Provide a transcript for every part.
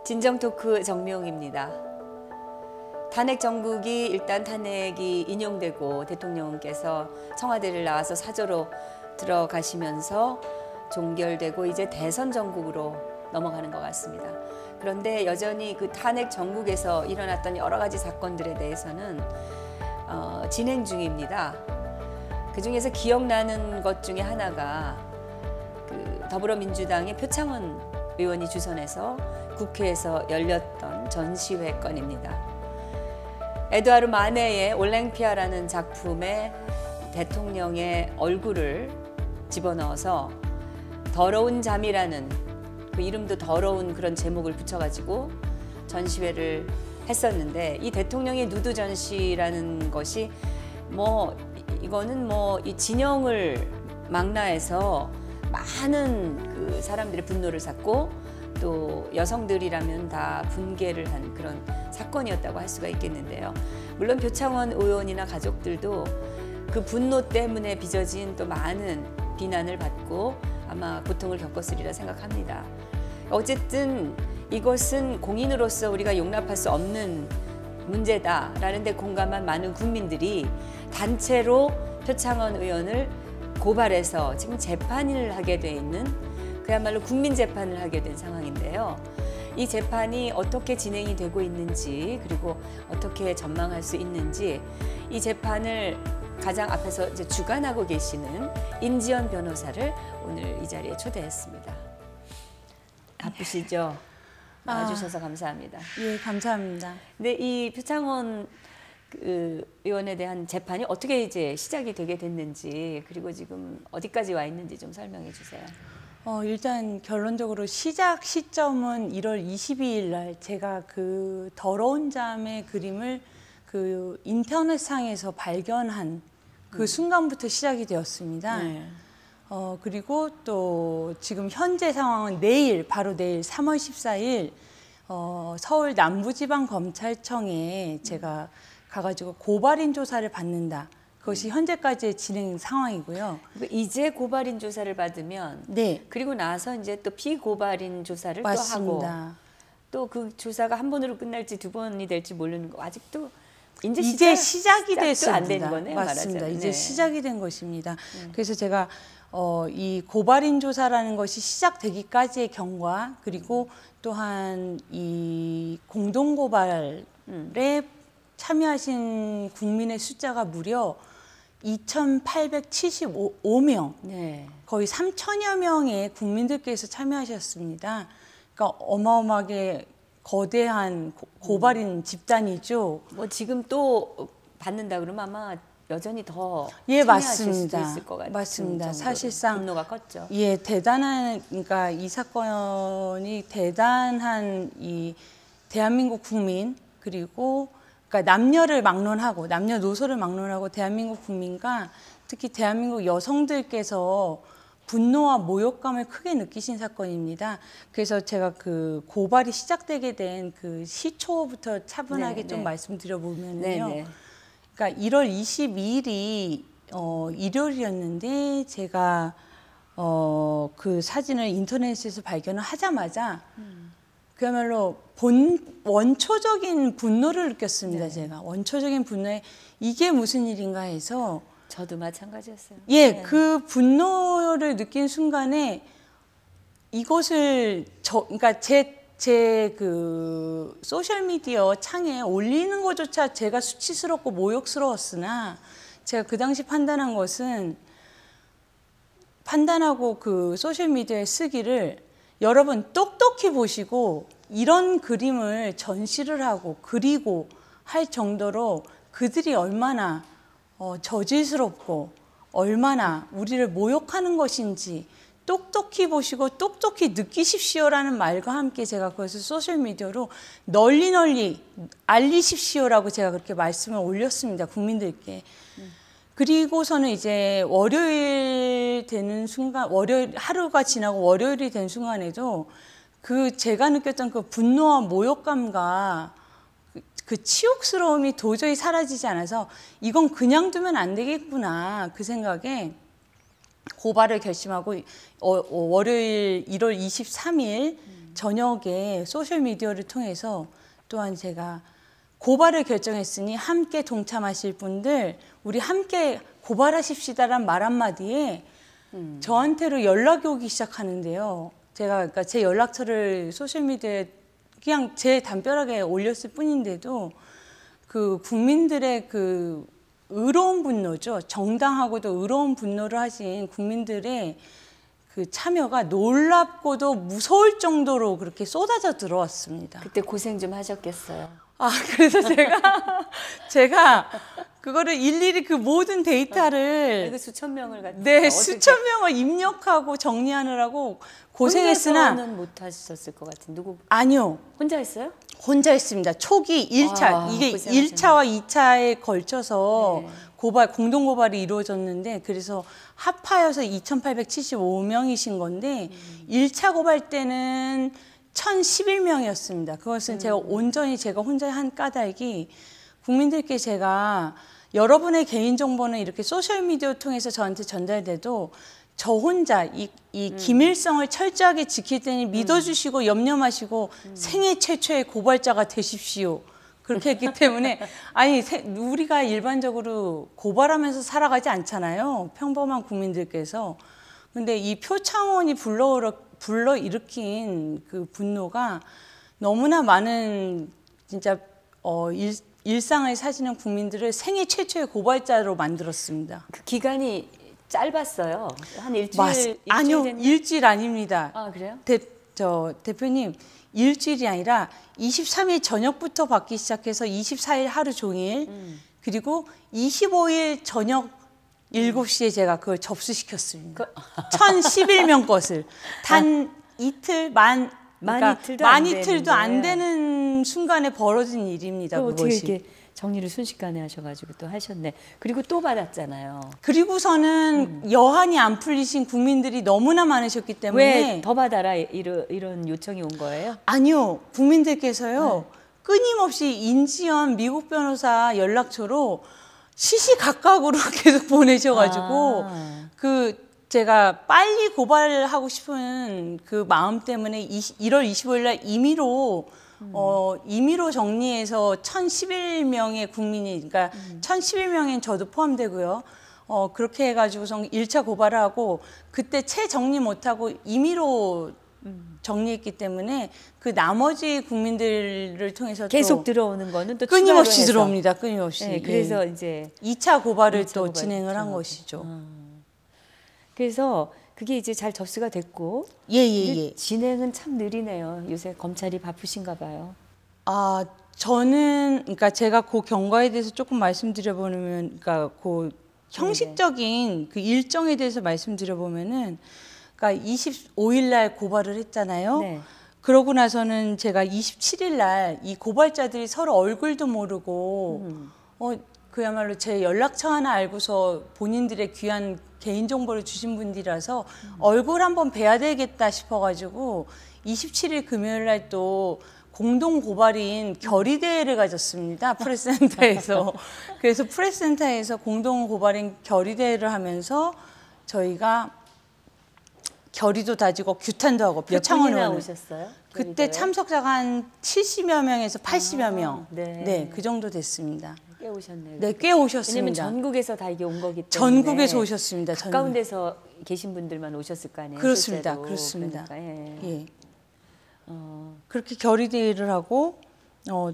진정 토크 정미홍입니다. 탄핵 정국이 일단 탄핵이 인용되고 대통령께서 청와대를 나와서 사저로 들어가시면서 종결되고 이제 대선 정국으로 넘어가는 것 같습니다. 그런데 여전히 그 탄핵 정국에서 일어났던 여러 가지 사건들에 대해서는 진행 중입니다. 그 중에서 기억나는 것 중에 하나가 그 더불어민주당의 표창원 의원이 주선해서 국회에서 열렸던 전시회 건입니다. 에드와르 마네의 올랭피아라는 작품에 대통령의 얼굴을 집어넣어서 더러운 잠이라는 그 이름도 더러운 그런 제목을 붙여가지고 전시회를 했었는데, 이 대통령의 누드 전시라는 것이 이거는 이 진영을 망라해서 많은 그 사람들의 분노를 샀고 또 여성들이라면 다 분개를 한 그런 사건이었다고 할 수가 있겠는데요. 물론 표창원 의원이나 가족들도 그 분노 때문에 빚어진 또 많은 비난을 받고 아마 고통을 겪었으리라 생각합니다. 어쨌든 이것은 공인으로서 우리가 용납할 수 없는 문제다라는 데 공감한 많은 국민들이 단체로 표창원 의원을 고발해서 지금 재판을 하게 돼 있는, 그야말로 국민 재판을 하게 된 상황인데요. 이 재판이 어떻게 진행이 되고 있는지, 그리고 어떻게 전망할 수 있는지, 이 재판을 가장 앞에서 이제 주관하고 계시는 임지연 변호사를 오늘 이 자리에 초대했습니다. 바쁘시죠? 나와주셔서 감사합니다. 예, 감사합니다. 네, 이 표창원 의원에 대한 재판이 어떻게 이제 시작이 되게 됐는지, 그리고 지금 어디까지 와 있는지 좀 설명해 주세요. 일단 결론적으로 시작 시점은 1월 22일 날 제가 그 더러운 잠의 그림을 그 인터넷상에서 발견한 그 순간부터 시작이 되었습니다. 네. 그리고 또 지금 현재 상황은 바로 내일 3월 14일 서울 남부지방검찰청에 제가 가가지고 고발인 조사를 받는다. 그것이 현재까지의 진행 상황이고요. 이제 고발인 조사를 받으면, 네, 그리고 나서 이제 또 피고발인 조사를 맞습니다. 또 하고, 또 그 조사가 한 번으로 끝날지 두 번이 될지 모르는 거, 아직도 이제 시작이 됐습니다. 안 된 거네요. 맞습니다. 말하자면. 이제 네. 시작이 된 것입니다. 그래서 제가 이 고발인 조사라는 것이 시작되기까지의 경과, 그리고 또한 이 공동 고발에 참여하신 국민의 숫자가 무려 2,875명, 네. 거의 3천여 명의 국민들께서 참여하셨습니다. 그러니까 어마어마하게 거대한 고발인 집단이죠. 지금 또 받는다 그러면 아마 여전히 더 참여하실 수도 있을 것 같아요. 맞습니다. 사실상 분노가 컸죠. 예, 그러니까 이 사건이 대단한 이 대한민국 국민, 그리고 그러니까 남녀노소를 막론하고 대한민국 국민과 특히 대한민국 여성들께서 분노와 모욕감을 크게 느끼신 사건입니다. 그래서 제가 그 고발이 시작되게 된 그 시초부터 차분하게 좀 말씀드려보면요. 그러니까 1월 22일이 일요일이었는데 제가 그 사진을 인터넷에서 발견을 하자마자 그야말로 원초적인 분노를 느꼈습니다. 네. 제가 원초적인 분노에 이게 무슨 일인가 해서, 저도 마찬가지였어요. 예, 네. 그 분노를 느낀 순간에 이것을 그러니까 제 그 소셜 미디어 창에 올리는 것조차 제가 수치스럽고 모욕스러웠으나, 제가 그 당시 판단한 것은, 판단하고 그 소셜 미디어에 쓰기를, 여러분 똑똑히 보시고 이런 그림을 전시를 하고 그리고 할 정도로 그들이 얼마나 저질스럽고 얼마나 우리를 모욕하는 것인지 똑똑히 보시고 똑똑히 느끼십시오라는 말과 함께 제가 그것을 소셜미디어로 널리 알리십시오라고 제가 그렇게 말씀을 올렸습니다. 국민들께. 그리고서는 이제 월요일 되는 순간, 하루가 지나고 월요일이 된 순간에도 제가 느꼈던 그 분노와 모욕감과 그 치욕스러움이 도저히 사라지지 않아서 이건 그냥 두면 안 되겠구나, 그 생각에 고발을 결심하고 월요일 1월 23일 저녁에 소셜미디어를 통해서 또한 제가 고발을 결정했으니 함께 동참하실 분들 우리 함께 고발하십시다란 말 한마디에 저한테로 연락이 오기 시작하는데요. 제가 그러니까 제 연락처를 소셜미디어에 그냥 제 담벼락에 올렸을 뿐인데도 그 국민들의 그 의로운 분노죠. 정당하고도 의로운 분노를 하신 국민들의 그 참여가 놀랍고도 무서울 정도로 그렇게 쏟아져 들어왔습니다. 그때 고생 좀 하셨겠어요. 아, 그래서 제가 그거를 일일이 그 모든 데이터를 수천 명을 갖다 네, 수천 명을 입력하고 정리하느라고 고생했으나 혼자서는 못 하셨을 것 같은 누구? 아니요. 혼자 했어요? 혼자 했습니다. 초기 1차 이게 고생하셨네. 1차와 2차에 걸쳐서 네. 공동 고발이 이루어졌는데 그래서 합하여서 2,875명이신 건데 1차 고발 때는 1,011명이었습니다. 그것은 제가 온전히 제가 혼자 한 까닭이 국민들께 제가 여러분의 개인정보는 이렇게 소셜미디어 통해서 저한테 전달돼도 저 혼자 이 기밀성을 철저하게 지킬 테니 믿어주시고 염려 마시고 생애 최초의 고발자가 되십시오. 그렇게 했기 때문에 아니 우리가 일반적으로 고발하면서 살아가지 않잖아요. 평범한 국민들께서. 근데 이 표창원이 불러일으킨 그 분노가 너무나 많은 진짜 일상을 사시는 국민들을 생애 최초의 고발자로 만들었습니다. 그 기간이 짧았어요. 한 일주일 아니요, 됐나? 일주일 아닙니다. 아, 그래요? 대표님, 일주일이 아니라 23일 저녁부터 받기 시작해서 24일 하루 종일 그리고 25일 저녁 7시에 제가 그걸 접수시켰습니다. 1,011명 것을 단 이틀 만 이틀도 안 되는 순간에 벌어진 일입니다. 그럼 어떻게 그것이. 이렇게 정리를 순식간에 하셔가지고 또 하셨네. 그리고 또 받았잖아요. 그리고서는 여한이 안 풀리신 국민들이 너무나 많으셨기 때문에 왜 더 받아라 이런 요청이 온 거예요? 아니요. 국민들께서요. 끊임없이 인지연 미국 변호사 연락처로 시시각각으로 계속 보내셔가지고 제가 빨리 고발하고 싶은 그 마음 때문에 1월 25일 날 임의로 정리해서 1,011명의 국민이, 그러니까 1,011명엔 저도 포함되고요. 그렇게 해가지고선 1차 고발을 하고 그때 채 정리 못하고 임의로 정리했기 때문에 그 나머지 국민들을 통해서 계속 들어오는 거는 또 끊임없이 추가로 해서. 들어옵니다. 끊임없이. 네, 그래서 예. 이제 2차 고발을 2차 또 고발 진행을 한 요청하고. 것이죠. 그래서 그게 이제 잘 접수가 됐고 예. 진행은 참 느리네요. 요새 검찰이 바쁘신가 봐요. 아, 저는 그러니까 제가 그 경과에 대해서 조금 말씀드려보면, 그러니까 그 형식적인 그 일정에 대해서 말씀드려보면은, 그러니까 25일 날 고발을 했잖아요. 네. 그러고 나서는 제가 27일 날 이 고발자들이 서로 얼굴도 모르고 그야말로 제 연락처 하나 알고서 본인들의 귀한 개인정보를 주신 분들이라서 얼굴 한번 뵈야 되겠다 싶어가지고 27일 금요일 날 또 공동 고발인 결의대회를 가졌습니다. 프레스센터에서. 그래서 프레스센터에서 공동 고발인 결의대회를 하면서 저희가 결의도 다지고 규탄도 하고 몇 표창원 분이나 의원을 오셨어요? 그때 결의대회? 참석자가 한 70여 명에서 80여 명. 네. 네, 그 정도 됐습니다. 꽤 오셨네요. 네, 꽤 왜냐면 오셨습니다. 전국에서 다 이게 온 거기 때문에 전국에서 오셨습니다. 가까운 데서 계신 분들만 오셨을 거 아니에요. 그렇습니다. 실제로. 그렇습니다. 그러니까, 예. 예. 그렇게 결의대회를 하고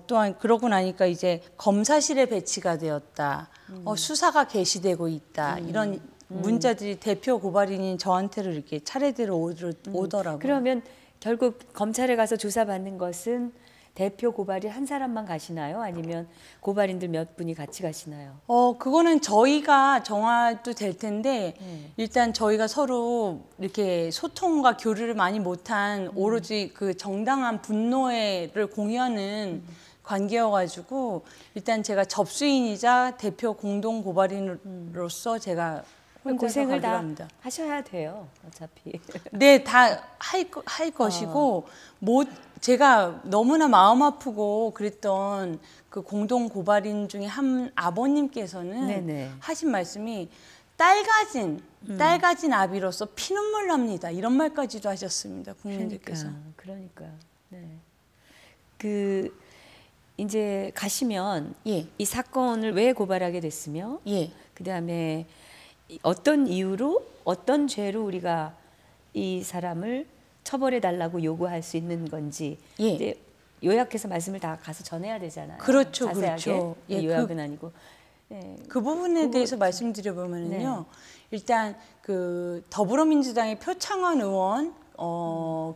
또한 그러고 나니까 이제 검사실에 배치가 되었다. 수사가 개시되고 있다. 이런 문자들이 대표 고발인인 저한테로 이렇게 차례대로 오더라고요. 그러면 결국 검찰에 가서 조사받는 것은 대표 고발인 한 사람만 가시나요? 아니면 고발인들 몇 분이 같이 가시나요? 그거는 저희가 정화도 될 텐데 일단 저희가 서로 이렇게 소통과 교류를 많이 못한 오로지 그 정당한 분노를 공유하는 관계여가지고 일단 제가 접수인이자 대표 공동 고발인으로서 제가 혼자서 고생을 가기로 다 합니다. 하셔야 돼요. 어차피. 네, 다 할 것이고 제가 너무나 마음 아프고 그랬던 그 공동 고발인 중에 한 아버님께서는 네네. 하신 말씀이 딸 가진 아비로서 피눈물 납니다. 이런 말까지도 하셨습니다. 국민들께서. 그러니까. 네. 그 이제 가시면 예. 이 사건을 왜 고발하게 됐으며, 예. 그다음에 어떤 이유로 어떤 죄로 우리가 이 사람을 처벌해 달라고 요구할 수 있는 건지 예. 이제 요약해서 말씀을 다 가서 전해야 되잖아요. 그렇죠, 자세하게. 그렇죠. 예, 요약은 아니고. 네. 그 부분에 대해서 말씀드려보면요. 일단 그 더불어민주당의 표창원 의원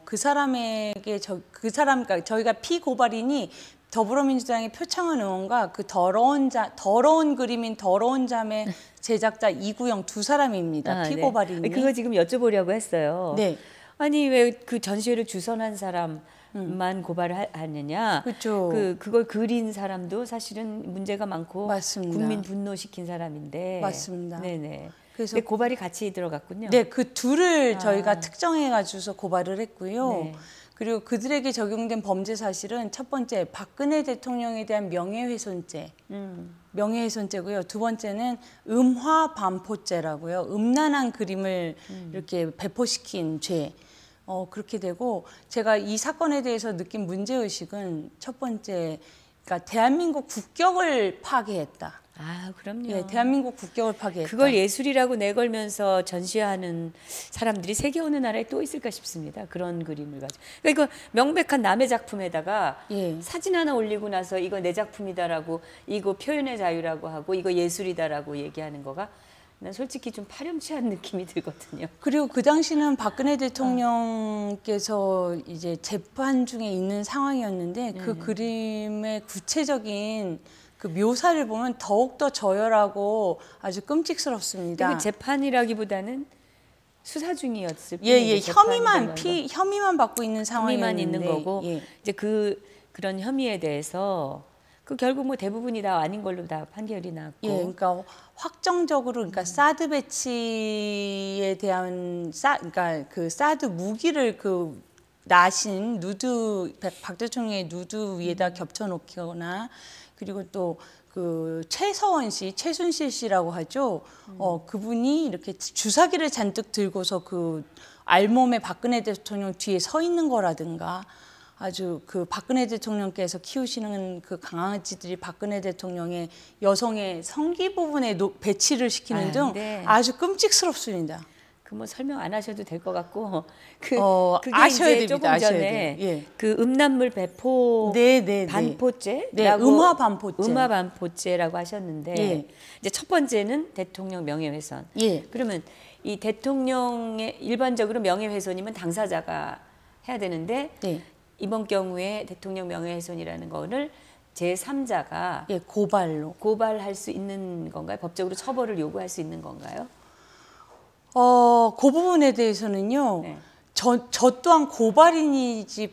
그 사람에게 그러니까 저희가 피고발인이 더불어민주당의 표창원 의원과 그 더러운 그림인 더러운 잠의 제작자 이구영 두 사람입니다. 피고발인이. 네. 그거 지금 여쭤보려고 했어요. 네. 아니 왜 그 전시회를 주선한 사람만 고발을 하느냐? 그렇죠. 그걸 그린 사람도 사실은 문제가 많고 맞습니다. 국민 분노시킨 사람인데. 맞습니다. 네네. 그래서 근데 고발이 같이 들어갔군요. 네, 그 둘을 저희가 특정해가지고서 고발을 했고요. 네. 그리고 그들에게 적용된 범죄 사실은 첫 번째 박근혜 대통령에 대한 명예훼손죄, 명예훼손죄고요. 두 번째는 음화반포죄라고요. 음란한 그림을 이렇게 배포시킨 죄. 그렇게 되고 제가 이 사건에 대해서 느낀 문제의식은 첫 번째, 그러니까 대한민국 국격을 파괴했다. 아, 그럼요. 예, 대한민국 국격을 파괴했다. 그걸 예술이라고 내걸면서 전시하는 사람들이 세계 어느 나라에 또 있을까 싶습니다. 그런 그림을 가지고. 그러니까 이거 명백한 남의 작품에다가 예. 사진 하나 올리고 나서 이거 내 작품이다라고, 이거 표현의 자유라고 하고, 이거 예술이다라고 얘기하는 거가 난 솔직히 좀 파렴치한 느낌이 들거든요. 그리고 그 당시는 박근혜 대통령께서 이제 재판 중에 있는 상황이었는데 그 그림의 구체적인 그 묘사를 보면 더욱더 저열하고 아주 끔찍스럽습니다. 그리고 재판이라기보다는 수사 중이었을 뿐. 예, 혐의만 받고 있는 상황이었는데. 혐의만 있는 거고, 예. 이제 그런 혐의에 대해서 그 결국 뭐 대부분이 다 아닌 걸로 다 판결이 났고. 예, 그러니까 확정적으로 그러니까 사드 배치에 대한 그러니까 그 사드 무기를 그 나신 박 대통령의 누드 위에다 겹쳐놓거나 그리고 또 그 최순실 씨라고 하죠. 그분이 이렇게 주사기를 잔뜩 들고서 그 알몸에 박근혜 대통령 뒤에 서 있는 거라든가 아주 그 박근혜 대통령께서 키우시는 그 강아지들이 박근혜 대통령의 여성의 성기 부분에 배치를 시키는 등 네. 아주 끔찍스럽습니다. 그 뭐 설명 안 하셔도 될 것 같고 그게 아셔야 이제 됩니다. 조금 아셔야 전에 돼요. 예. 그 음란물 배포 반포죄라고 네, 음화반포죄라고 하셨는데 예. 이제 첫 번째는 대통령 명예훼손. 예. 그러면 이 대통령의 일반적으로 명예훼손이면 당사자가 해야 되는데 네. 이번 경우에 대통령 명예훼손이라는 거를 제3자가 예, 고발할 수 있는 건가요? 법적으로 처벌을 요구할 수 있는 건가요? 그 부분에 대해서는요. 네. 저 또한 고발인이지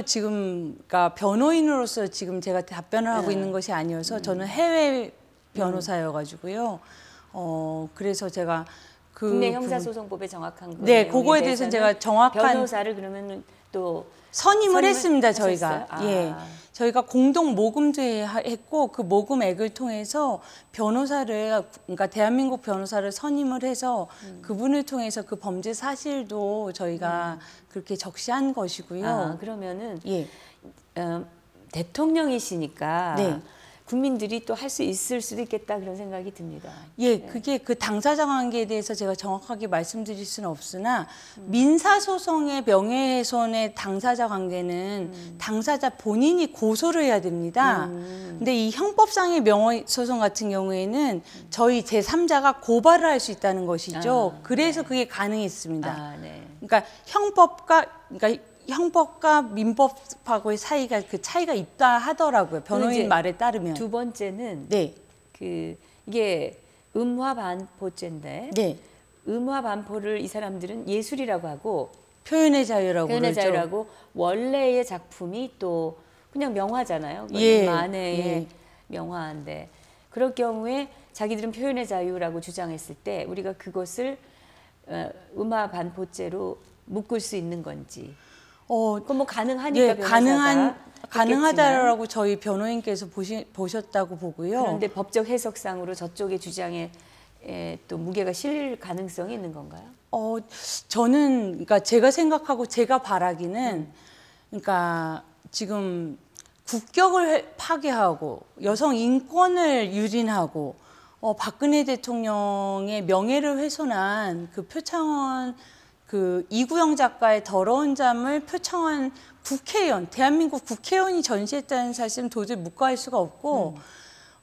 지금 그러니까 변호인으로서 지금 제가 답변을 하고 있는 것이 아니어서 저는 해외 변호사여가지고요. 그래서 제가 국내 형사소송법에 정확한 그 네, 그거에 대해서는 제가 정확한 변호사를 그러면 또 선임을 했습니다. 저희가 하셨어요? 예, 저희가 공동 모금도 했고 그 모금액을 통해서 변호사를 그러니까 대한민국 변호사를 선임을 해서 그분을 통해서 그 범죄 사실도 저희가 그렇게 적시한 것이고요. 그러면은 예, 대통령이시니까. 네. 국민들이 또 할 수 있을 수도 있겠다 그런 생각이 듭니다. 예, 그게 그 당사자 관계에 대해서 제가 정확하게 말씀드릴 수는 없으나 민사소송의 명예훼손의 당사자 관계는 당사자 본인이 고소를 해야 됩니다. 근데 이 형법상의 명예소송 같은 경우에는 저희 제3자가 고발을 할 수 있다는 것이죠. 그래서 그게 가능했습니다. 네. 그러니까 형법과 민법하고의 그 차이가 있다 하더라고요. 변호인 말에 따르면. 두 번째는 네. 이게 음화반포죄인데 네. 음화반포를 이 사람들은 예술이라고 하고 표현의 자유라고 자유라고 원래의 작품이 또 그냥 명화잖아요. 예. 만해의 명화인데 그럴 경우에 자기들은 표현의 자유라고 주장했을 때 우리가 그것을 음화반포죄로 묶을 수 있는 건지. 그건 뭐 가능하니까 네, 가능하다라고 저희 변호인께서 보셨다고 보고요. 그런데 법적 해석상으로 저쪽의 주장에 또 무게가 실릴 가능성이 있는 건가요? 저는 그러니까 제가 생각하고 제가 바라기는 그러니까 지금 국격을 파괴하고 여성 인권을 유린하고 박근혜 대통령의 명예를 훼손한 그 표창원 그 이구영 작가의 더러운 잠을 표창원 국회의원, 대한민국 국회의원이 전시했다는 사실은 도저히 묵과할 수가 없고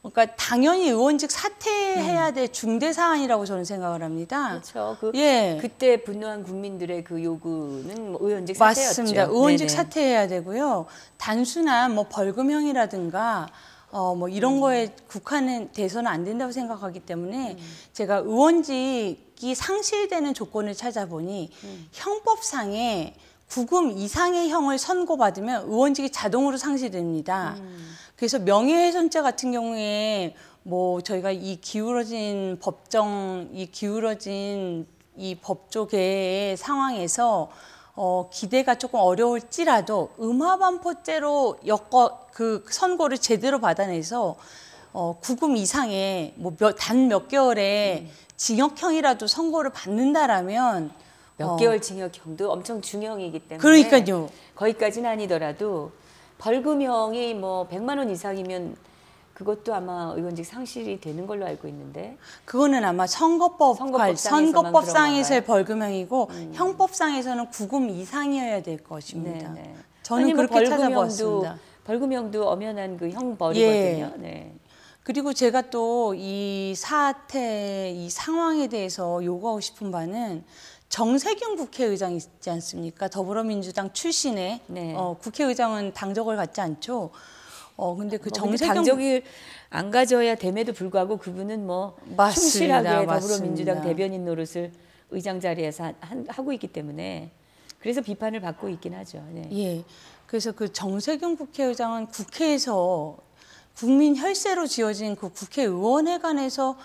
그러니까 당연히 의원직 사퇴해야 될 중대 사안이라고 저는 생각을 합니다. 그렇죠. 예. 그때 분노한 국민들의 그 요구는 뭐 의원직 사퇴였죠. 맞습니다. 의원직 네네. 사퇴해야 되고요. 단순한 뭐 벌금형이라든가 뭐 이런 거에 국한돼서는 안 된다고 생각하기 때문에 제가 의원직이 상실되는 조건을 찾아보니 형법상에 9금 이상의 형을 선고받으면 의원직이 자동으로 상실됩니다. 그래서 명예훼손죄 같은 경우에 뭐 저희가 이 기울어진 이 법조계의 상황에서 기대가 조금 어려울지라도 음화반포죄로 그 선고를 제대로 받아내서 9금 이상의 뭐 단 몇 개월의 징역형이라도 선고를 받는다라면 몇 개월 징역형도 엄청 중형이기 때문에 그러니까요. 거기까지는 아니더라도 벌금형이 뭐 100만 원 이상이면 그것도 아마 의원직 상실이 되는 걸로 알고 있는데 그거는 아마 선거법상에서의 벌금형이고 형법상에서는 9금 이상이어야 될 것입니다. 네네. 저는 아니, 그렇게 찾아보았습니다. 벌금형도 엄연한 그 형벌이거든요. 예. 네. 그리고 제가 또 이 사태, 이 상황에 대해서 요구하고 싶은 바는 정세균 국회의장 있지 않습니까? 더불어민주당 출신의 네. 국회의장은 당적을 갖지 않죠. 근데 그 정세균 당적을 안 가져야 됨에도 불구하고 그분은 뭐 맞습니다. 충실하게 맞습니다. 더불어민주당 대변인 노릇을 의장 자리에서 하고 있기 때문에 그래서 비판을 받고 있긴 하죠. 네. 예. 그래서 그 정세균 국회의장은 국회에서 국민 혈세로 지어진 그 국회의원회관에서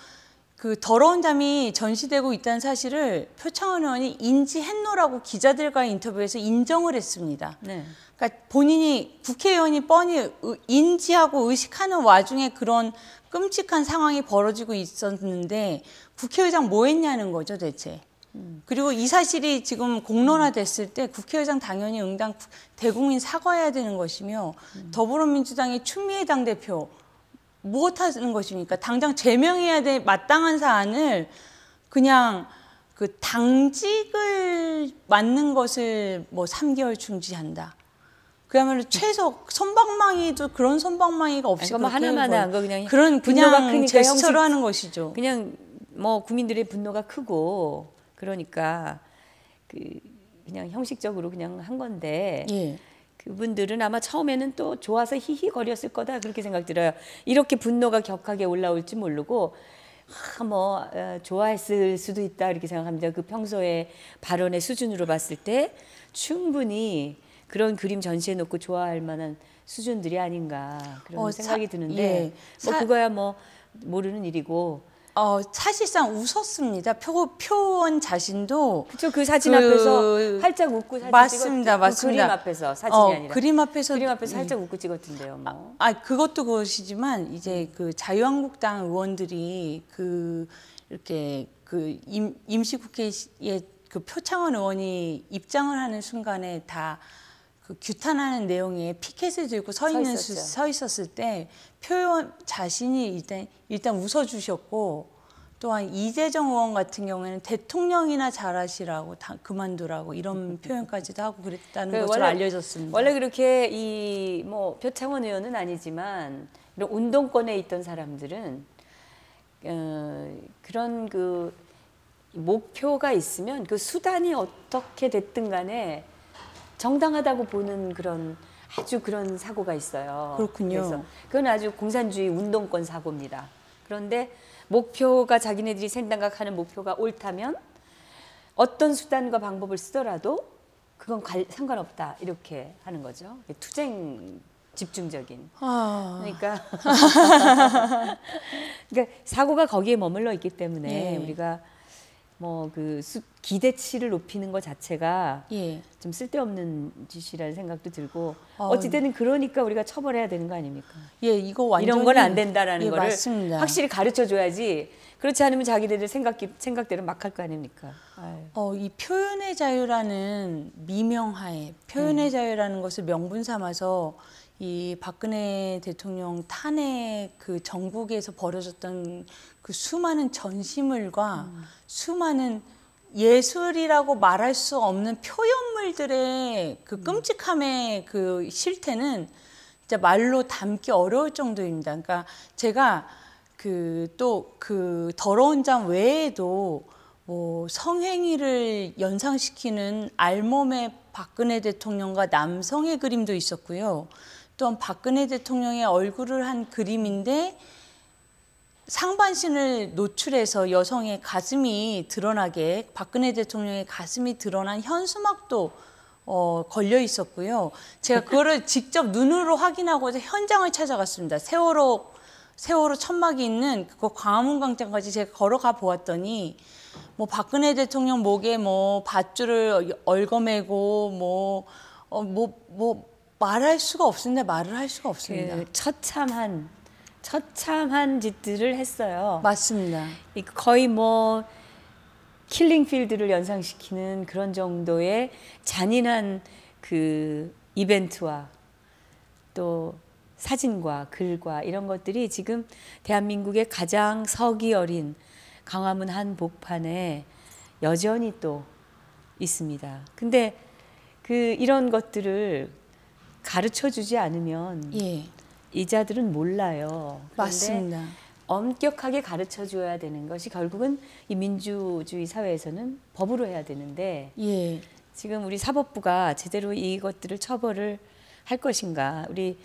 그 더러운 잠이 전시되고 있다는 사실을 표창원 의원이 인지했노라고 기자들과의 인터뷰에서 인정을 했습니다. 네. 그러니까 본인이 국회의원이 뻔히 인지하고 의식하는 와중에 그런 끔찍한 상황이 벌어지고 있었는데 국회의장 뭐 했냐는 거죠 대체. 그리고 이 사실이 지금 공론화됐을 때 국회의장 당연히 응당 대국민 사과해야 되는 것이며 더불어민주당의 추미애 당대표 무엇하는 것입니까? 당장 제명해야 될 마땅한 사안을 그냥 그 당직을 맡는 것을 뭐 3개월 중지한다. 그야말로 최소 손방망이도 그런 손방망이가 없이 뭐 하나만 한 거 그냥 그런 분노가 그냥 크니까 제스처로 하는 것이죠. 그냥 뭐 국민들의 분노가 크고 그러니까 그냥 형식적으로 그냥 한 건데 예. 그분들은 아마 처음에는 또 좋아서 히히거렸을 거다 그렇게 생각 들어요. 이렇게 분노가 격하게 올라올지 모르고 좋아했을 수도 있다 이렇게 생각합니다. 그 평소에 발언의 수준으로 봤을 때 충분히 그런 그림 전시해 놓고 좋아할 만한 수준들이 아닌가 그런 생각이 드는데 예. 뭐 그거야 뭐 모르는 일이고 사실상 웃었습니다. 표원 자신도 그쵸 그 사진 앞에서 활짝 웃고 사진 맞습니다, 찍었 맞습니다. 그림 앞에서 사진이 아니라 그림 앞에서 살짝 웃고 찍었던데요. 뭐. 그것도 그것이지만 이제 그 자유한국당 의원들이 이렇게 임시국회에 그 표창원 의원이 입장을 하는 순간에 다 그 규탄하는 내용의 피켓을 들고 서 있었을 때 표현 자신이 일단 웃어주셨고 또한 이재정 의원 같은 경우에는 대통령이나 잘하시라고 그만두라고 이런 표현까지도 하고 그랬다는 것으로 알려졌습니다. 원래 그렇게 뭐 표창원 의원은 아니지만 이런 운동권에 있던 사람들은 그런 그 목표가 있으면 그 수단이 어떻게 됐든 간에 정당하다고 보는 아주 그런 사고가 있어요. 그렇군요. 그래서 그건 아주 공산주의 운동권 사고입니다. 그런데 목표가 자기네들이 생각하는 목표가 옳다면 어떤 수단과 방법을 쓰더라도 그건 상관없다 이렇게 하는 거죠. 투쟁 집중적인. 그러니까 사고가 거기에 머물러 있기 때문에 네. 우리가 뭐 그 기대치를 높이는 것 자체가 예. 좀 쓸데없는 짓이라는 생각도 들고 어찌됐든 그러니까 우리가 처벌해야 되는 거 아닙니까? 예, 이거 완전히 이런 건 안 된다라는 예, 거를 맞습니다. 확실히 가르쳐 줘야지. 그렇지 않으면 자기들 생각대로 막 할 거 아닙니까? 아유. 이 표현의 자유라는 미명하에 표현의 자유라는 것을 명분 삼아서 이 박근혜 대통령 탄핵 그 전국에서 벌어졌던 그 수많은 전시물과 수많은 예술이라고 말할 수 없는 표현물들의 그 끔찍함의 그 실태는 진짜 말로 담기 어려울 정도입니다. 그러니까 제가 또 그 더러운 잠 외에도 뭐 성행위를 연상시키는 알몸의 박근혜 대통령과 남성의 그림도 있었고요. 또한 박근혜 대통령의 얼굴을 한 그림인데 상반신을 노출해서 여성의 가슴이 드러나게 박근혜 대통령의 가슴이 드러난 현수막도 걸려 있었고요. 제가 그거를 직접 눈으로 확인하고자 현장을 찾아갔습니다. 세월호 천막이 있는 그 광화문 광장까지 제가 걸어가 보았더니 뭐 박근혜 대통령 목에 뭐 밧줄을 얽어매고 뭐 말할 수가 없습니다. 말을 할 수가 없습니다. 그 처참한 짓들을 했어요. 맞습니다. 거의 뭐 킬링필드를 연상시키는 그런 정도의 잔인한 그 이벤트와 또 사진과 글과 이런 것들이 지금 대한민국의 가장 서기 어린 광화문 한복판에 여전히 또 있습니다. 근데 이런 것들을 가르쳐 주지 않으면 예. 이자들은 몰라요. 맞습니다. 엄격하게 가르쳐 줘야 되는 것이 결국은 이 민주주의 사회에서는 법으로 해야 되는데 예. 지금 우리 사법부가 제대로 이것들을 처벌을 할 것인가. 우리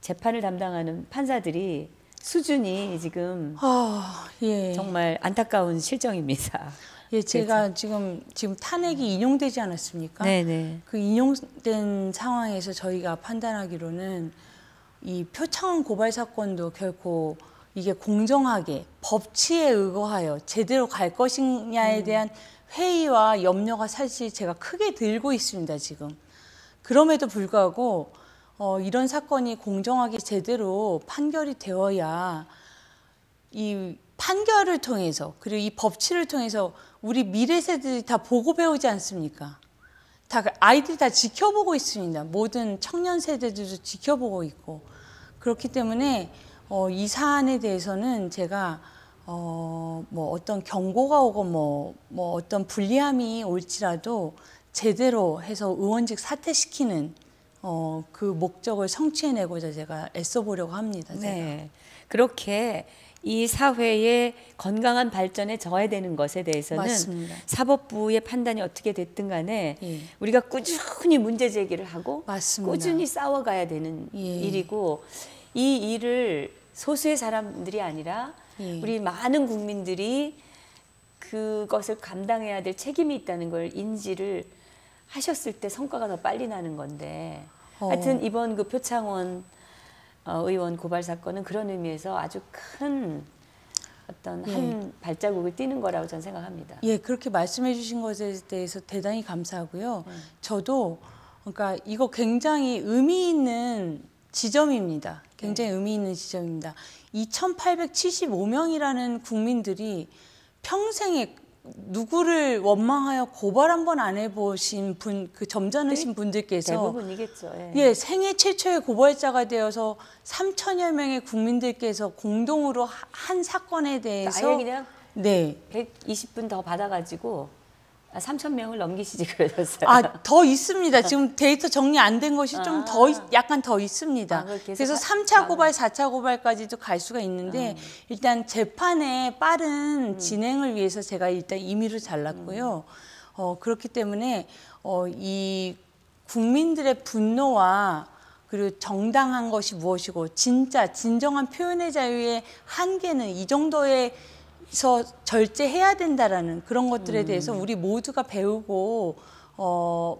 재판을 담당하는 판사들이 수준이 지금 예. 정말 안타까운 실정입니다. 예, 제가 지금 탄핵이 인용되지 않았습니까? 네네. 그 인용된 상황에서 저희가 판단하기로는 이 표창원 고발 사건도 결코 이게 공정하게 법치에 의거하여 제대로 갈 것이냐에 대한 회의와 염려가 사실 제가 크게 들고 있습니다, 지금. 그럼에도 불구하고 이런 사건이 공정하게 제대로 판결이 되어야 이 판결을 통해서 그리고 이 법치를 통해서 우리 미래 세대들이 다 보고 배우지 않습니까? 아이들이 다 지켜보고 있습니다. 모든 청년 세대들도 지켜보고 있고 그렇기 때문에 이 사안에 대해서는 제가 뭐 어떤 경고가 오고 뭐 어떤 불리함이 올지라도 제대로 해서 의원직 사퇴시키는 그 목적을 성취해내고자 제가 애써보려고 합니다. 제가. 네, 그렇게 이 사회의 건강한 발전에 저해되는 것에 대해서는 맞습니다. 사법부의 판단이 어떻게 됐든 간에 예. 우리가 꾸준히 문제 제기를 하고 맞습니다. 꾸준히 싸워가야 되는 예. 일이고 이 일을 소수의 사람들이 아니라 예. 우리 많은 국민들이 그것을 감당해야 될 책임이 있다는 걸 인지를 하셨을 때 성과가 더 빨리 나는 건데 하여튼 이번 그 표창원 의원 고발 사건은 그런 의미에서 아주 큰 어떤 한 발자국을 띄는 거라고 저는 생각합니다. 예, 그렇게 말씀해 주신 것에 대해서 대단히 감사하고요. 저도 그러니까 이거 굉장히 의미 있는 지점입니다. 굉장히 의미 있는 지점입니다. 2,875명이라는 국민들이 평생에 누구를 원망하여 고발 한 번 안 해보신 그 점잖으신 분들께서 대부분이겠죠. 예. 예, 생애 최초의 고발자가 되어서 3천여 명의 국민들께서 공동으로 한 사건에 대해서 아예 그냥 네. 120분 더 받아가지고 3,000명을 넘기시지 그러셨어요. 더 있습니다. 지금 데이터 정리 안 된 것이 좀 약간 더 있습니다. 그래서 3차 고발, 4차 고발까지도 갈 수가 있는데 일단 재판의 빠른 진행을 위해서 제가 일단 임의를 잘랐고요. 그렇기 때문에 이 국민들의 분노와 그리고 정당한 것이 무엇이고 진정한 표현의 자유의 한계는 이 정도의 절제해야 된다라는 그런 것들에 대해서 우리 모두가 배우고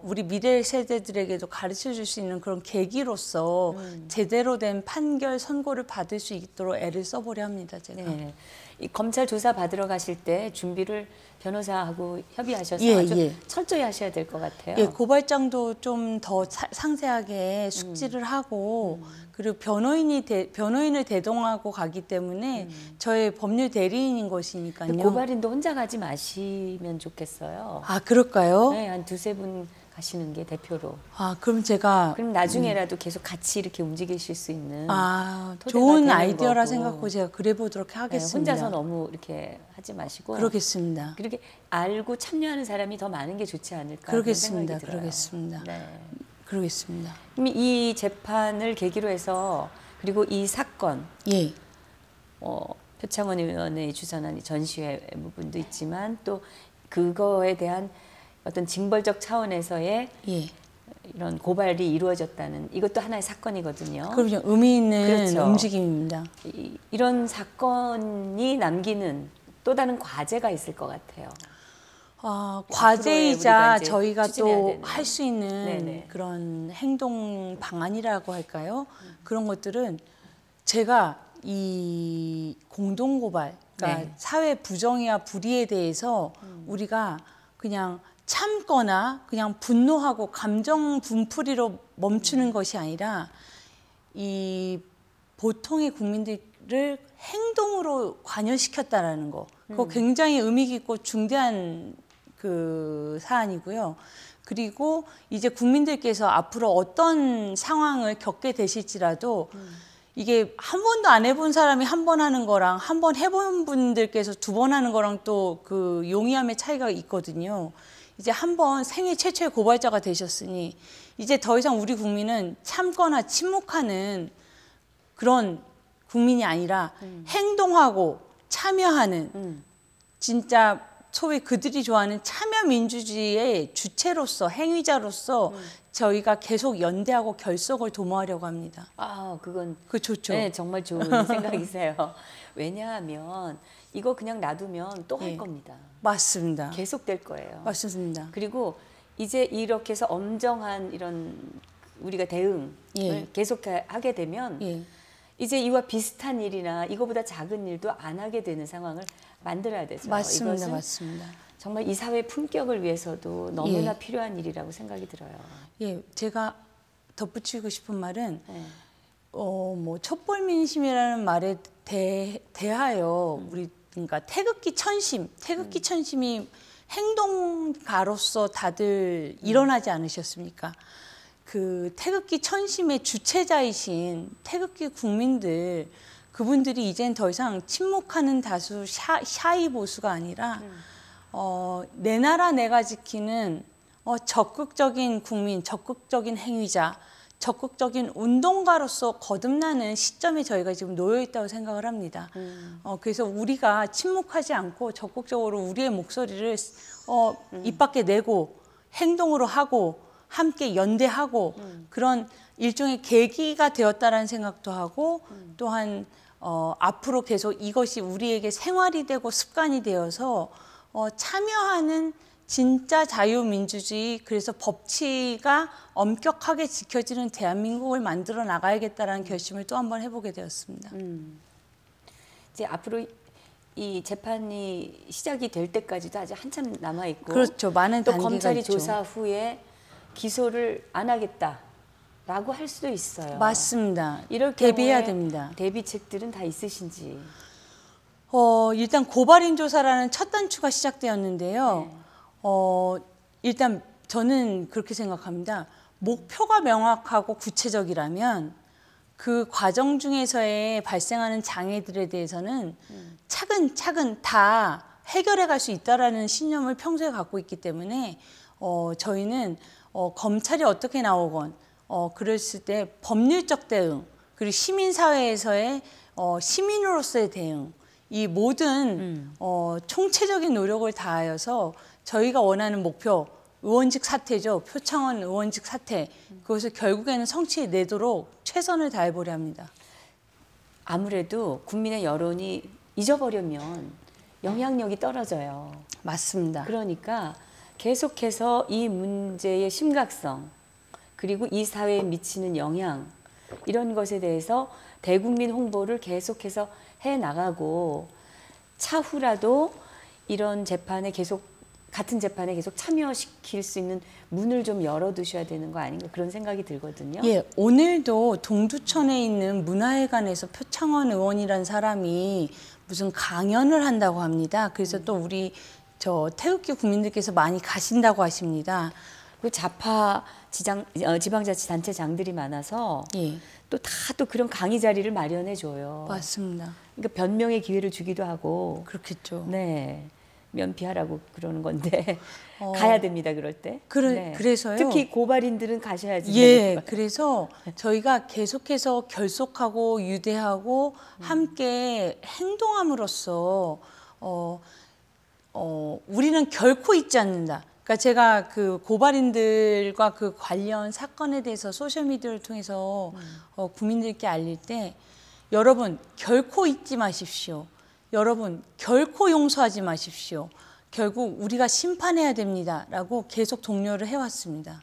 우리 미래 세대들에게도 가르쳐 줄 수 있는 그런 계기로서 제대로 된 판결 선고를 받을 수 있도록 애를 써보려 합니다. 제가. 네. 이 검찰 조사 받으러 가실 때 준비를 변호사하고 협의하셔서 예, 아주 예. 철저히 하셔야 될 것 같아요. 예, 고발장도 좀 더 상세하게 숙지를 하고 그리고 변호인을 대동하고 가기 때문에 저의 법률 대리인인 것이니까요. 고발인도 혼자 가지 마시면 좋겠어요. 아, 그럴까요? 네, 한 두세 분 가시는 게 대표로. 아, 그럼 제가 그럼 나중에라도 계속 같이 이렇게 움직이실 수 있는 토대가 좋은 되는 아이디어라 거고. 생각하고 제가 그래 보도록 네, 하겠습니다. 혼자서 너무 이렇게 하지 마시고 그러겠습니다. 그렇게 알고 참여하는 사람이 더 많은 게 좋지 않을까 그러겠습니다. 그런 생각이 들어요. 그러겠습니다. 네. 그러겠습니다. 그럼 이 재판을 계기로 해서 그리고 이 사건 예. 표창원 의원의 주선한 전시회 부분도 있지만 또 그거에 대한 어떤 징벌적 차원에서의 예. 이런 고발이 이루어졌다는 이것도 하나의 사건이거든요. 그럼요. 의미 있는 그렇죠. 움직임입니다. 이런 사건이 남기는 또 다른 과제가 있을 것 같아요. 과제이자 이제 저희가 추진해야 또 되는. 할 수 있는 네네. 그런 행동 방안이라고 할까요? 그런 것들은 제가 이 공동고발, 그러니까 네. 사회 부정의와 불의에 대해서 우리가 그냥 참거나 그냥 분노하고 감정 분풀이로 멈추는 것이 아니라 이 보통의 국민들을 행동으로 관여시켰다라는 거, 그거 굉장히 의미 깊고 중대한 그 사안이고요. 그리고 이제 국민들께서 앞으로 어떤 상황을 겪게 되실지라도 이게 한 번도 안 해본 사람이 한 번 하는 거랑 한 번 해본 분들께서 두 번 하는 거랑 또 그 용이함의 차이가 있거든요. 이제 한 번 생애 최초의 고발자가 되셨으니 이제 더 이상 우리 국민은 참거나 침묵하는 그런 국민이 아니라 행동하고 참여하는 진짜 소위 그들이 좋아하는 참여민주주의의 주체로서 행위자로서 저희가 계속 연대하고 결속을 도모하려고 합니다. 그건 그 좋죠. 네, 정말 좋은 생각이세요. 왜냐하면 이거 그냥 놔두면 또 할 예. 겁니다. 맞습니다. 계속될 거예요. 맞습니다. 그리고 이제 이렇게 해서 엄정한 이런 우리가 대응을 예. 계속하게 되면 예. 이제 이와 비슷한 일이나 이거보다 작은 일도 안 하게 되는 상황을 만들어야 되죠. 맞습니다. 이것은 맞습니다. 정말 이 사회 품격을 위해서도 너무나 예. 필요한 일이라고 생각이 들어요. 예, 제가 덧붙이고 싶은 말은 네. 뭐 촛불민심이라는 말에 대하여 우리 그러니까 태극기 천심이 행동가로서 다들 일어나지 않으셨습니까? 그 태극기 천심의 주체자이신 태극기 국민들 그분들이 이젠 더 이상 침묵하는 다수 샤이 보수가 아니라 내 나라 내가 지키는 적극적인 국민, 적극적인 행위자, 적극적인 운동가로서 거듭나는 시점에 저희가 지금 놓여 있다고 생각을 합니다. 그래서 우리가 침묵하지 않고 적극적으로 우리의 목소리를 입 밖에 내고 행동으로 하고 함께 연대하고 그런 일종의 계기가 되었다라는 생각도 하고 또한 앞으로 계속 이것이 우리에게 생활이 되고 습관이 되어서 참여하는 진짜 자유민주주의 그래서 법치가 엄격하게 지켜지는 대한민국을 만들어 나가야겠다라는 결심을 또 한 번 해보게 되었습니다. 이제 앞으로 이 재판이 시작이 될 때까지도 아직 한참 남아 있고, 그렇죠. 많은 또 단계가 검찰이 있죠. 조사 후에 기소를 안 하겠다라고 할 수도 있어요. 맞습니다. 이럴 대비해야 경우에 됩니다. 대비책들은 다 있으신지. 일단 고발인 조사라는 첫 단추가 시작되었는데요. 네. 일단 저는 그렇게 생각합니다. 목표가 명확하고 구체적이라면 그 과정 중에서의 발생하는 장애들에 대해서는 차근차근 다 해결해 갈 수 있다라는 신념을 평소에 갖고 있기 때문에 저희는 검찰이 어떻게 나오건 그랬을 때 법률적 대응 그리고 시민사회에서의 시민으로서의 대응 이 모든 총체적인 노력을 다하여서 저희가 원하는 목표 의원직 사퇴죠. 표창원 의원직 사퇴. 그것을 결국에는 성취해 내도록 최선을 다해보려 합니다. 아무래도 국민의 여론이 잊어버리면 영향력이 떨어져요. 맞습니다. 그러니까 계속해서 이 문제의 심각성 그리고 이 사회에 미치는 영향 이런 것에 대해서 대국민 홍보를 계속해서 해 나가고 차후라도 이런 재판에 계속 같은 재판에 계속 참여시킬 수 있는 문을 좀 열어두셔야 되는 거 아닌가 그런 생각이 들거든요. 예, 오늘도 동두천에 있는 문화회관에서 표창원 의원이라는 사람이 무슨 강연을 한다고 합니다. 그래서 또 우리 저 태극기 국민들께서 많이 가신다고 하십니다. 그 좌파 지방자치단체장들이 많아서 예, 또 다 또 그런 강의 자리를 마련해 줘요. 맞습니다. 그러니까 변명의 기회를 주기도 하고. 그렇겠죠. 네. 면피하라고 그러는 건데 가야 됩니다. 그럴 때. 네. 그래서요. 특히 고발인들은 가셔야지. 예, 그래서 저희가 계속해서 결속하고 유대하고 함께 행동함으로써 우리는 결코 잊지 않는다. 그러니까 제가 그 고발인들과 그 관련 사건에 대해서 소셜미디어를 통해서 국민들께 알릴 때 여러분 결코 잊지 마십시오. 여러분 결코 용서하지 마십시오. 결국 우리가 심판해야 됩니다라고 계속 독려를 해왔습니다.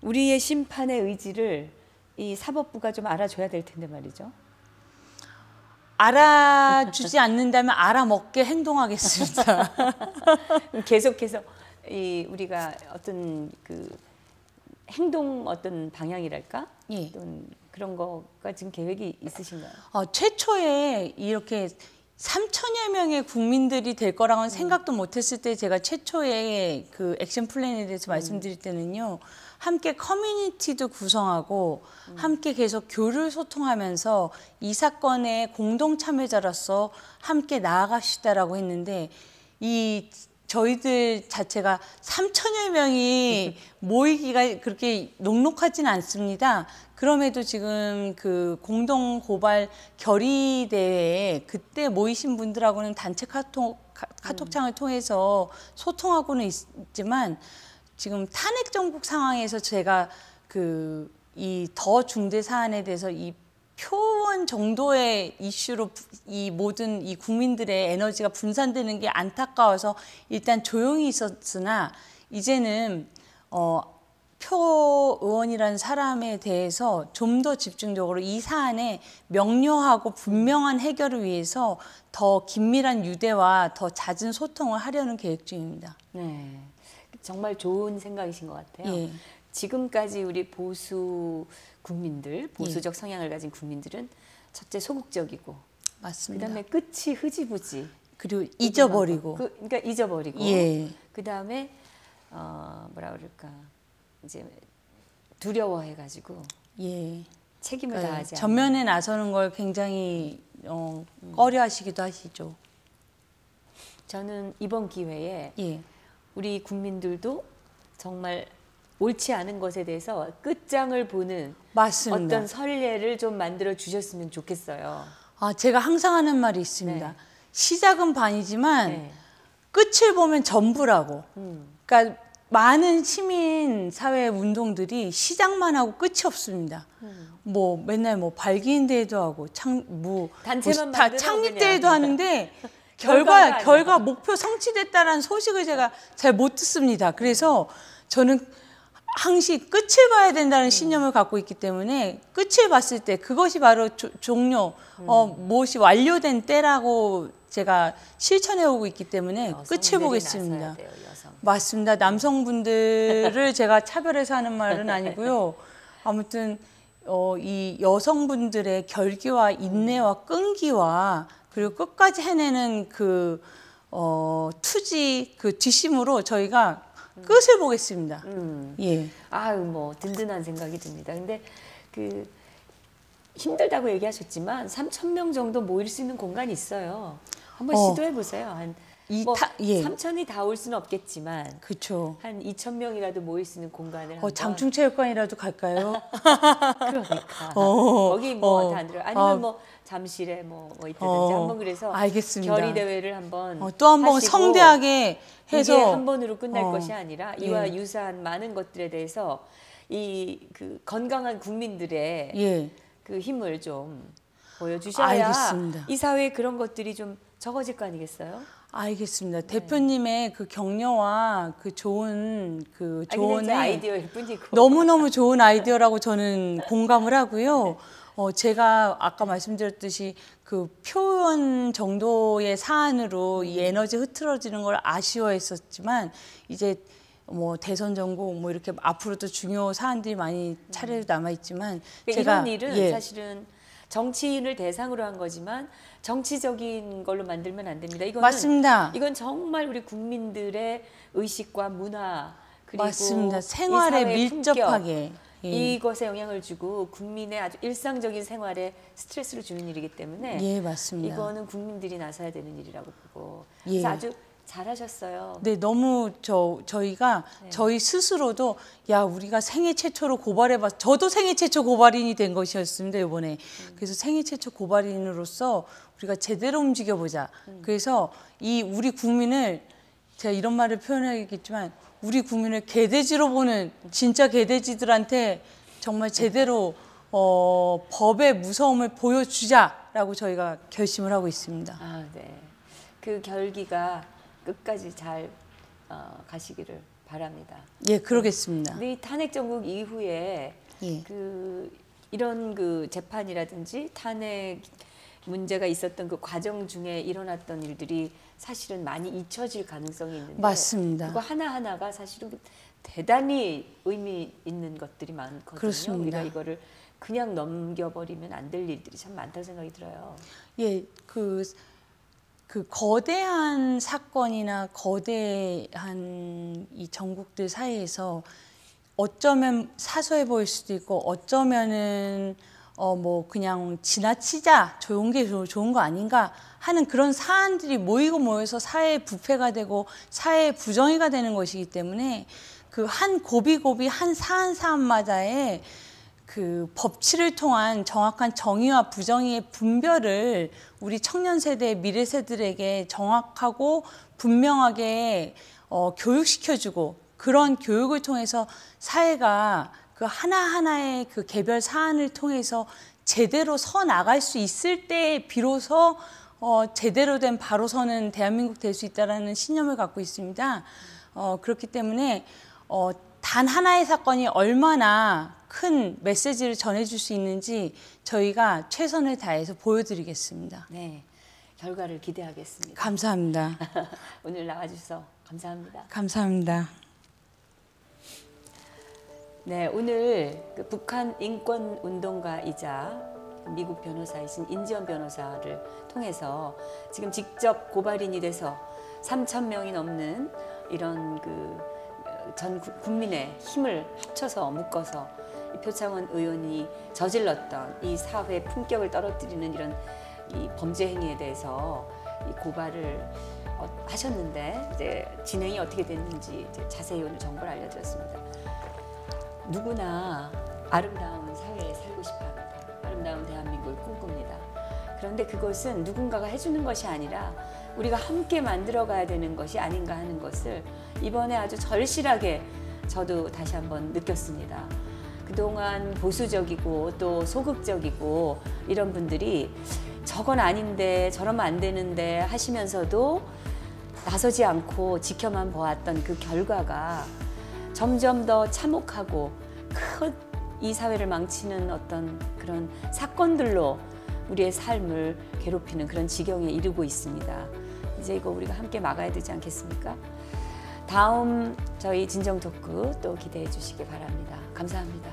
우리의 심판의 의지를 이 사법부가 좀 알아줘야 될 텐데 말이죠. 알아주지 않는다면 알아먹게 행동하겠습니다. 계속해서 우리가 어떤 그 행동 어떤 방향이랄까? 예. 어떤 그런 거가 지금 계획이 있으신가요? 최초에 이렇게 3천여 명의 국민들이 될 거라고는 생각도 못했을 때 제가 최초에 그 액션 플랜에 대해서 말씀드릴 때는요. 함께 커뮤니티도 구성하고 함께 계속 교류를 소통하면서 이 사건의 공동 참여자로서 함께 나아가시다라고 했는데 저희들 자체가 3천여 명이 모이기가 그렇게 녹록하진 않습니다. 그럼에도 지금 그 공동 고발 결의 대회에 그때 모이신 분들하고는 단체 카톡창을 통해서 소통하고는 있지만 지금 탄핵 정국 상황에서 제가 이 더 중대 사안에 대해서 이 표원 정도의 이슈로 이 모든 이 국민들의 에너지가 분산되는 게 안타까워서 일단 조용히 있었으나 이제는 표 의원이라는 사람에 대해서 좀 더 집중적으로 이 사안에 명료하고 분명한 해결을 위해서 더 긴밀한 유대와 더 잦은 소통을 하려는 계획 중입니다. 네, 정말 좋은 생각이신 것 같아요. 예. 지금까지 우리 보수 국민들, 보수적 성향을 가진 국민들은 첫째 소극적이고, 맞습니다. 그다음에 끝이 흐지부지, 그리고 잊어버리고, 그러니까 잊어버리고, 예. 그다음에 뭐라 그럴까 이제 두려워해가지고 예. 책임을 그러니까 다하지 않는. 전면에 나서는 걸 굉장히 꺼려하시기도 하시죠. 저는 이번 기회에 예. 우리 국민들도 정말 옳지 않은 것에 대해서 끝장을 보는 맞습니다. 어떤 선례를 좀 만들어 주셨으면 좋겠어요. 제가 항상 하는 말이 있습니다. 네. 시작은 반이지만 네. 끝을 보면 전부라고. 그러니까 많은 시민 사회 운동들이 시작만 하고 끝이 없습니다. 뭐 맨날 뭐 발기인 대회도 하고 단체만 다 만들어 창립 그냥. 대회도 하는데 결과가 결과 목표 성취됐다라는 소식을 제가 잘 못 듣습니다. 그래서 저는 항시 끝을 봐야 된다는 신념을 갖고 있기 때문에 끝을 봤을 때 그것이 바로 종료, 무엇이 완료된 때라고 제가 실천해 오고 있기 때문에 끝을 보겠습니다. 나서야 돼요, 여성. 맞습니다. 남성분들을 제가 차별해서 하는 말은 아니고요. 아무튼 이 여성분들의 결기와 인내와 끈기와 그리고 끝까지 해내는 그 투지 그 뒷심으로 저희가 끝을 보겠습니다. 예. 뭐 든든한 생각이 듭니다. 근데 힘들다고 얘기하셨지만 3,000명 정도 모일 수 있는 공간이 있어요. 한번 시도해 보세요. 예. 3,000이 다 올 수는 없겠지만 그렇죠. 한 2,000명이라도 모일 수 있는 공간을 한번. 장충체육관이라도 갈까요? 그러니까 거기 뭐 어. 다 안 들어. 아니면 뭐 잠실에 뭐 있다든지 한번 그래서 알겠습니다. 결의 대회를 한번 또 한번 하시고 성대하게 해서 이게 한 번으로 끝날 것이 아니라 이와 예. 유사한 많은 것들에 대해서 그 건강한 국민들의 예. 그 힘을 좀 보여주셔야 알겠습니다. 이 사회에 그런 것들이 좀 적어질 거 아니겠어요? 알겠습니다. 대표님의 그 격려와 그 좋은 그 조언에 아이디어일 뿐이고 너무너무 좋은 아이디어라고 저는 공감을 하고요. 제가 아까 말씀드렸듯이 그 표현 정도의 사안으로 이 에너지 흐트러지는 걸 아쉬워했었지만 이제 뭐 대선 전국 뭐 이렇게 앞으로도 중요 사안들이 많이 차례로 남아 있지만 이런 일은 사실은 정치인을 대상으로 한 거지만 정치적인 걸로 만들면 안 됩니다. 이거는 맞습니다. 이건 정말 우리 국민들의 의식과 문화 그리고 맞습니다. 생활에 밀접하게 이것에 영향을 주고 국민의 아주 일상적인 생활에 스트레스를 주는 일이기 때문에 맞습니다. 이거는 국민들이 나서야 되는 일이라고 보고 그래서 아주 잘하셨어요. 네, 너무 저희가 저희 스스로도 야 우리가 생애 최초로 고발해봤. 저도 생애 최초 고발인이 된 것이었습니다 이번에. 그래서 생애 최초 고발인으로서 우리가 제대로 움직여보자. 그래서 이 우리 국민을 제가 이런 말을 표현하겠지만 우리 국민을 개돼지로 보는 진짜 개돼지들한테 정말 제대로 법의 무서움을 보여주자라고 저희가 결심을 하고 있습니다. 아, 네. 그 결기가 끝까지 잘 가시기를 바랍니다. 예, 그러겠습니다. 이 탄핵 정국 이후에 이런 그 재판이라든지 탄핵 문제가 있었던 그 과정 중에 일어났던 일들이 사실은 많이 잊혀질 가능성이 있는데 맞습니다. 그거 하나하나가 사실은 대단히 의미 있는 것들이 많거든요. 그렇습니다. 우리가 이거를 그냥 넘겨버리면 안 될 일들이 참 많다는 생각이 들어요. 예, 그 거대한 사건이나 거대한 이 전국들 사이에서 어쩌면 사소해 보일 수도 있고 어쩌면은 뭐 그냥 지나치자 좋은 게 좋은 거 아닌가 하는 그런 사안들이 모여서 사회의 부패가 되고 사회의 부정의가 되는 것이기 때문에 그 한 고비고비 한 사안마다의 그 법치를 통한 정확한 정의와 부정의의 분별을 우리 청년 세대, 미래 세대들에게 정확하고 분명하게 교육시켜주고 그런 교육을 통해서 사회가 그 하나하나의 그 개별 사안을 통해서 제대로 서 나갈 수 있을 때 비로소 제대로 된 바로 서는 대한민국 될 수 있다는 신념을 갖고 있습니다. 그렇기 때문에 단 하나의 사건이 얼마나 큰 메시지를 전해줄 수 있는지 저희가 최선을 다해서 보여드리겠습니다. 네, 결과를 기대하겠습니다. 감사합니다. 오늘 나와주셔서 감사합니다. 감사합니다. 네, 오늘 그 북한 인권 운동가이자 미국 변호사이신 인지원 변호사를 통해서 지금 직접 고발인이 돼서 3,000명이 넘는 이런 그 전 국민의 힘을 합쳐서 묶어서 이 표창원 의원이 저질렀던 이 사회 품격을 떨어뜨리는 이런 이 범죄 행위에 대해서 이 고발을 하셨는데 이제 진행이 어떻게 됐는지 이제 자세히 오늘 정보를 알려드렸습니다. 누구나 아름다운 사회에 살고 싶어합니다. 아름다운 대한민국을 꿈꿉니다. 그런데 그것은 누군가가 해주는 것이 아니라 우리가 함께 만들어가야 되는 것이 아닌가 하는 것을 이번에 아주 절실하게 저도 다시 한번 느꼈습니다. 그동안 보수적이고 또 소극적이고 이런 분들이 저건 아닌데 저러면 안 되는데 하시면서도 나서지 않고 지켜만 보았던 그 결과가 점점 더 참혹하고 큰 이 사회를 망치는 어떤 그런 사건들로 우리의 삶을 괴롭히는 그런 지경에 이르고 있습니다. 이제 이거 우리가 함께 막아야 되지 않겠습니까? 다음 저희 진정 토크 또 기대해 주시기 바랍니다. 감사합니다.